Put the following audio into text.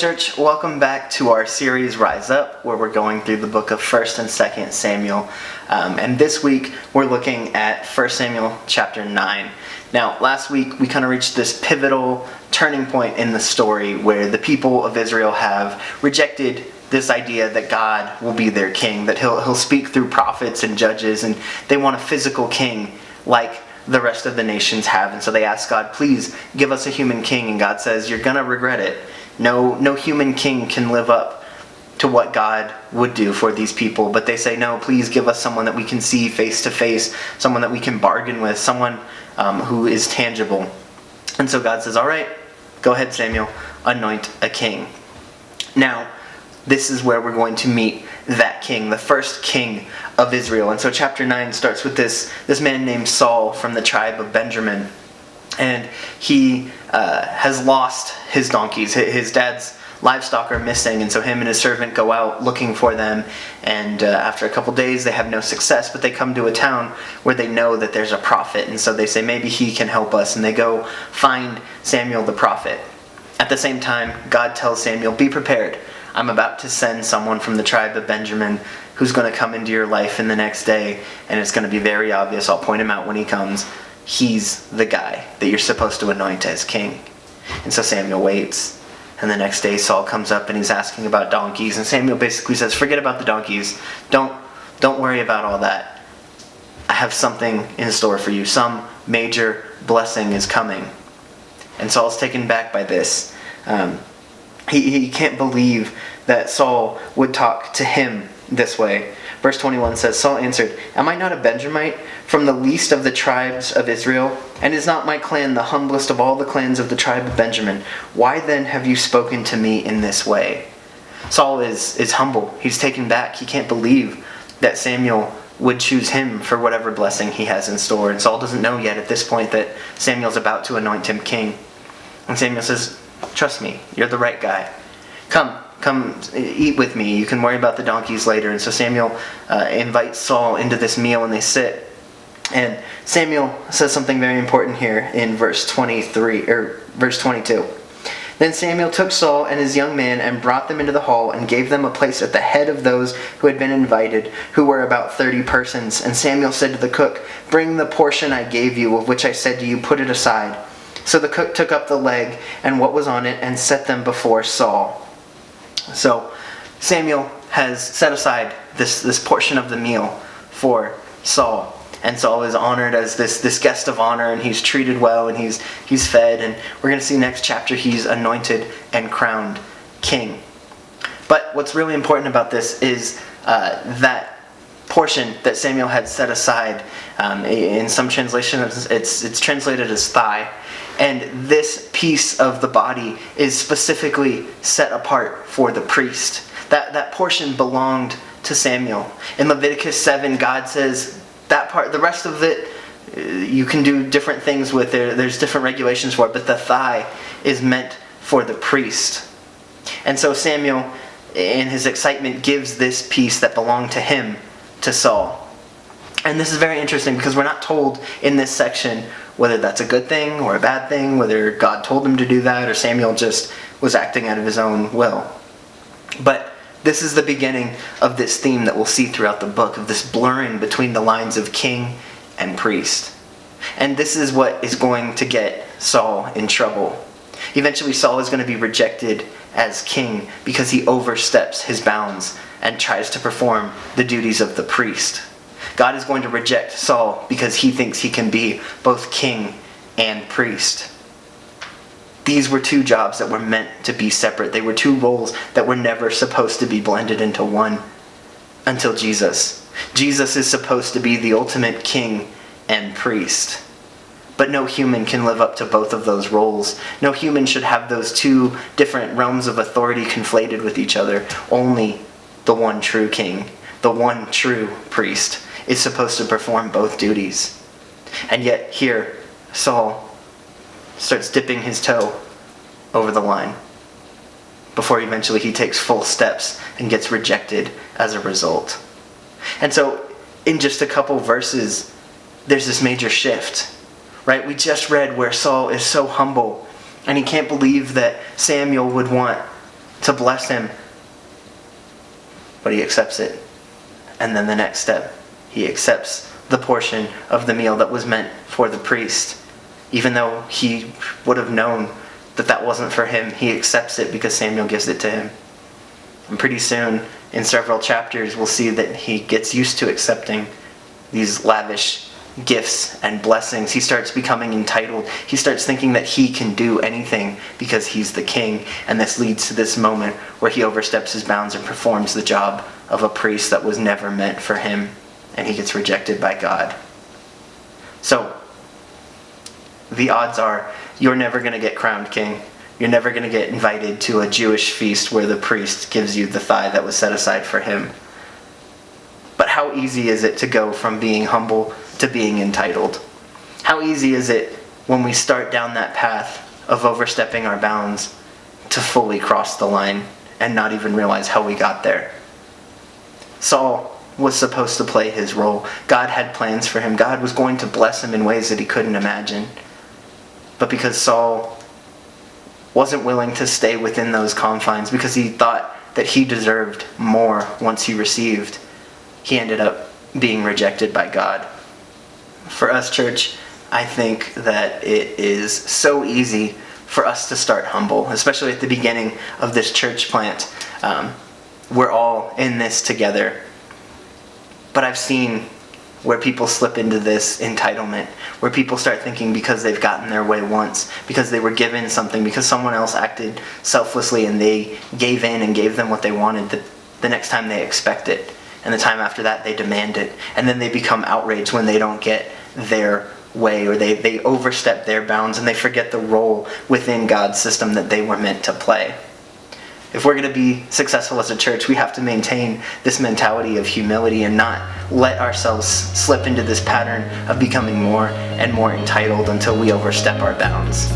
Church, welcome back to our series Rise Up, where we're going through the book of 1st and 2nd Samuel. And this week, we're looking at 1 Samuel chapter 9. Now, last week, we kind of reached this pivotal turning point in the story where the people of Israel have rejected this idea that God will be their king, that he'll speak through prophets and judges, and they want a physical king like the rest of the nations have. And so they ask God, please give us a human king. And God says, you're going to regret it. No human king can live up to what God would do for these people. But they say, no, please give us someone that we can see face to face, someone that we can bargain with, someone who is tangible. And so God says, all right, go ahead, Samuel, anoint a king. Now, this is where we're going to meet that king, the first king of Israel. And so chapter 9 starts with this man named Saul from the tribe of Benjamin. And he has lost his donkeys. His dad's livestock are missing, and so him and his servant go out looking for them. And after a couple days, they have no success, but they come to a town where they know that there's a prophet. And so they say, maybe he can help us. And they go find Samuel the prophet. At the same time, God tells Samuel, be prepared. I'm about to send someone from the tribe of Benjamin who's going to come into your life in the next day, and it's going to be very obvious. I'll point him out when he comes. He's the guy that you're supposed to anoint as king. And so Samuel waits, and the next day Saul comes up and he's asking about donkeys, and Samuel basically says, forget about the donkeys. Don't worry about all that. I have something in store for you. Some major blessing is coming. And Saul's taken back by this. He can't believe that Saul would talk to him this way. Verse 21 says, Saul answered, am I not a Benjamite from the least of the tribes of Israel? And is not my clan the humblest of all the clans of the tribe of Benjamin? Why then have you spoken to me in this way? Saul is humble. He's taken back. He can't believe that Samuel would choose him for whatever blessing he has in store. And Saul doesn't know yet at this point that Samuel's about to anoint him king. And Samuel says, trust me, you're the right guy. Come eat with me. You can worry about the donkeys later. And so Samuel invites Saul into this meal, and they sit. And Samuel says something very important here in verse 22. Then Samuel took Saul and his young man and brought them into the hall and gave them a place at the head of those who had been invited, who were about 30 persons. And Samuel said to the cook, bring the portion I gave you, of which I said to you, put it aside. So the cook took up the leg and what was on it and set them before Saul. So Samuel has set aside this portion of the meal for Saul. And Saul is honored as this guest of honor, and he's treated well, and he's fed. And we're going to see next chapter he's anointed and crowned king. But what's really important about this is that portion that Samuel had set aside. In some translations, it's translated as thigh. And this piece of the body is specifically set apart for the priest. That portion belonged to Samuel. In Leviticus 7, God says that part, the rest of it, you can do different things with. There's different regulations for it, but the thigh is meant for the priest. And so Samuel, in his excitement, gives this piece that belonged to him to Saul. And this is very interesting because we're not told in this section whether that's a good thing or a bad thing, whether God told him to do that or Samuel just was acting out of his own will. But this is the beginning of this theme that we'll see throughout the book, of this blurring between the lines of king and priest. And this is what is going to get Saul in trouble. Eventually Saul is going to be rejected as king because he oversteps his bounds and tries to perform the duties of the priest. God is going to reject Saul because he thinks he can be both king and priest. These were two jobs that were meant to be separate. They were two roles that were never supposed to be blended into one until Jesus. Jesus is supposed to be the ultimate king and priest. But no human can live up to both of those roles. No human should have those two different realms of authority conflated with each other. Only the one true king, the one true priest, is supposed to perform both duties. And yet here, Saul starts dipping his toe over the line before eventually he takes full steps and gets rejected as a result. And so in just a couple verses, there's this major shift, right? We just read where Saul is so humble and he can't believe that Samuel would want to bless him, but he accepts it. And then the next step, he accepts the portion of the meal that was meant for the priest. Even though he would have known that that wasn't for him, he accepts it because Samuel gives it to him. And pretty soon, in several chapters, we'll see that he gets used to accepting these lavish gifts and blessings. He starts becoming entitled. He starts thinking that he can do anything because he's the king. And this leads to this moment where he oversteps his bounds and performs the job of a priest that was never meant for him. And he gets rejected by God. So, the odds are you're never going to get crowned king. You're never going to get invited to a Jewish feast where the priest gives you the thigh that was set aside for him. But how easy is it to go from being humble to being entitled? How easy is it when we start down that path of overstepping our bounds to fully cross the line and not even realize how we got there? Saul was supposed to play his role. God had plans for him. God was going to bless him in ways that he couldn't imagine. But because Saul wasn't willing to stay within those confines, because he thought that he deserved more once he received, he ended up being rejected by God. For us, church, I think that it is so easy for us to start humble, especially at the beginning of this church plant. We're all in this together. But I've seen where people slip into this entitlement, where people start thinking because they've gotten their way once, because they were given something, because someone else acted selflessly and they gave in and gave them what they wanted, that the next time they expect it. And the time after that, they demand it. And then they become outraged when they don't get their way, or they overstep their bounds and they forget the role within God's system that they were meant to play. If we're going to be successful as a church, we have to maintain this mentality of humility and not let ourselves slip into this pattern of becoming more and more entitled until we overstep our bounds.